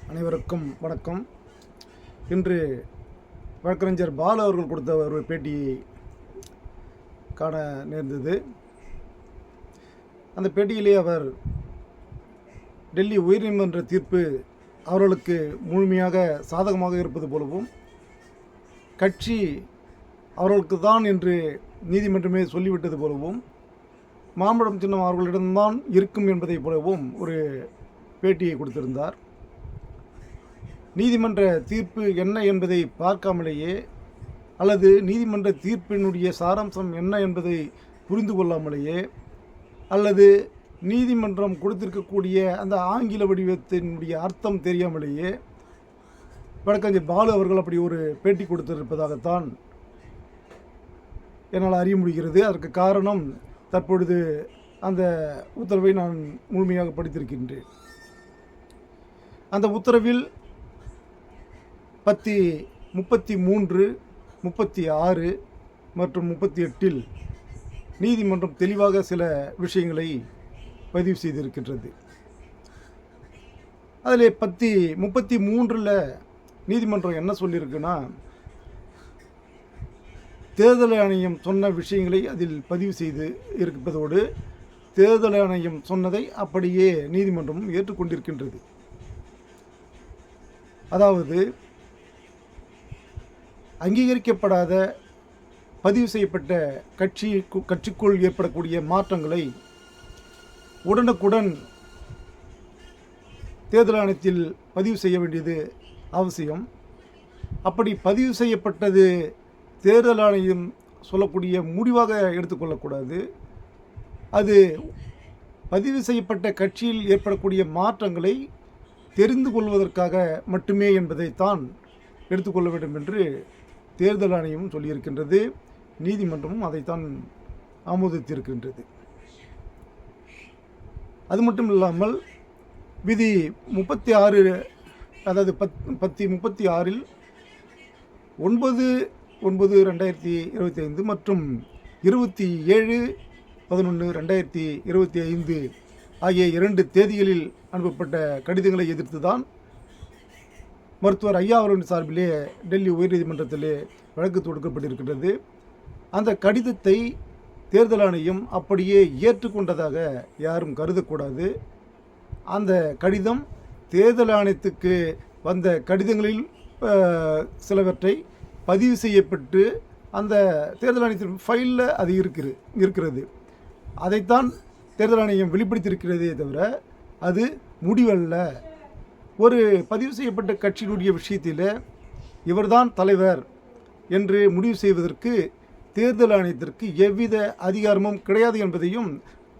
அனைவருக்கும் வணக்கம். இன்று வழக்கறிஞர் பாலு அவர்கள் கொடுத்த ஒரு பேட்டியை காண நேர்ந்தது. அந்த பேட்டியிலே அவர் டெல்லி உயர்நீதிமன்ற தீர்ப்பு அவர்களுக்கு முழுமையாக சாதகமாக இருப்பது போலவும், கட்சி அவர்களுக்கு தான் என்று நீதிமன்றமே சொல்லிவிட்டது போலவும், மாம்பழம் சின்னம் அவர்களிடம்தான் இருக்கும் என்பதை போலவும் ஒரு பேட்டியை கொடுத்திருந்தார். நீதிமன்ற தீர்ப்பு என்ன என்பதை பார்க்காமலேயே, அல்லது நீதிமன்ற தீர்ப்பினுடைய சாராம்சம் என்ன என்பதை புரிந்து கொள்ளாமலேயே, அல்லது நீதிமன்றம் கொடுத்திருக்கக்கூடிய அந்த ஆங்கில வடிவத்தினுடைய அர்த்தம் தெரியாமலேயே வழக்கறிஞர் பாலு அவர்கள் அப்படி ஒரு பேட்டி கொடுத்திருப்பதாகத்தான் என்னால் அறிய முடிகிறது. அதற்கு காரணம், தற்பொழுது அந்த உத்தரவை நான் முழுமையாக படித்திருக்கின்றேன். அந்த உத்தரவில் பத்தி 33, 36 மற்றும் 38 நீதிமன்றம் தெளிவாக சில விஷயங்களை பதிவு செய்திருக்கின்றது. அதில் பத்தி 33 நீதிமன்றம் என்ன சொல்லியிருக்குன்னா, தேர்தல் ஆணையம் சொன்ன விஷயங்களை அதில் பதிவு செய்து இருப்பதோடு, தேர்தல் ஆணையம் சொன்னதை அப்படியே நீதிமன்றமும் ஏற்றுக்கொண்டிருக்கின்றது. அதாவது, அங்கீகரிக்கப்படாத பதிவு செய்யப்பட்ட கட்சிக்குள் ஏற்படக்கூடிய மாற்றங்களை உடனுக்குடன் தேர்தல் ஆணையத்தில் பதிவு செய்ய வேண்டியது அவசியம். அப்படி பதிவு செய்யப்பட்டது தேர்தல் ஆணையம் சொல்லக்கூடிய முடிவாக எடுத்துக்கொள்ளக்கூடாது. அது பதிவு செய்யப்பட்ட கட்சியில் ஏற்படக்கூடிய மாற்றங்களை தெரிந்து கொள்வதற்காக மட்டுமே என்பதைத்தான் எடுத்துக்கொள்ள வேண்டும் என்று தேர்தல் ஆணையமும் சொல்லியிருக்கின்றது. நீதிமன்றமும் அதைத்தான் ஆமோதித்திருக்கின்றது. அது மட்டும் இல்லாமல் விதி 36, அதாவது பத்தி 36 9/9/2025 மற்றும் 27/11/2025 ஆகிய 2 தேதிகளில் அனுப்பப்பட்ட கடிதங்களை எதிர்த்து தான் மருத்துவர் ஐயா அவர்களின் சார்பிலே டெல்லி உயர்நீதிமன்றத்திலே வழக்கு தொடுக்கப்பட்டிருக்கின்றது. அந்த கடிதத்தை தேர்தல் ஆணையம் அப்படியே ஏற்றுக்கொண்டதாக யாரும் கருதக்கூடாது. அந்த கடிதம் தேர்தல் ஆணையத்துக்கு வந்த கடிதங்களில் சிலவற்றை பதிவு செய்யப்பட்டு அந்த தேர்தல் ஆணையத்தின் ஃபைலில் அது இருக்கிறது. அதைத்தான் தேர்தல் ஆணையம் வெளிப்படுத்தியிருக்கிறதே தவிர அது முடிவல்ல. ஒரு பதிவு செய்யப்பட்ட கட்சியினுடைய விஷயத்தில் இவர்தான் தலைவர் என்று முடிவு செய்வதற்கு தேர்தல் ஆணையத்திற்கு எவ்வித அதிகாரமும் கிடையாது என்பதையும்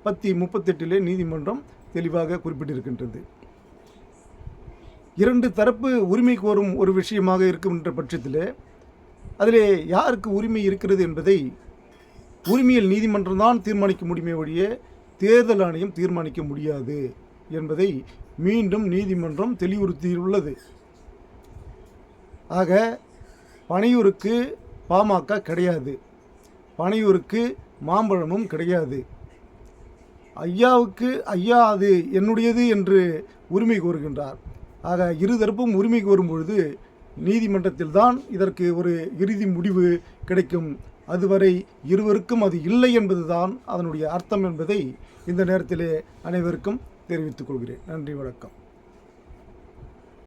பத்தி 38 நீதிமன்றம் தெளிவாக குறிப்பிட்டிருக்கின்றது. 2 தரப்பு உரிமை கோரும் ஒரு விஷயமாக இருக்கின்ற பட்சத்தில் அதிலே யாருக்கு உரிமை இருக்கிறது என்பதை உரிமையில் நீதிமன்றம் தான் தீர்மானிக்க முடியுமே ஒழிய தேர்தல் ஆணையம் தீர்மானிக்க முடியாது என்பதை மீண்டும் நீதிமன்றம் தெளிவுறுத்தியுள்ளது. ஆக, பனையூருக்கு பாமக கிடையாது, பனையூருக்கு மாம்பழமும் கிடையாது. ஐயாவுக்கு ஐயா அது என்னுடையது என்று உரிமை கோருகின்றார். ஆக, இருதரப்பும் உரிமை கோரும் பொழுது நீதிமன்றத்தில் தான் இதற்கு ஒரு இறுதி முடிவு கிடைக்கும். அதுவரை இருவருக்கும் அது இல்லை என்பதுதான் அதனுடைய அர்த்தம் என்பதை இந்த நேரத்திலே அனைவருக்கும் தெரிவித்துக் கொள்கிறேன். நன்றி, வணக்கம்.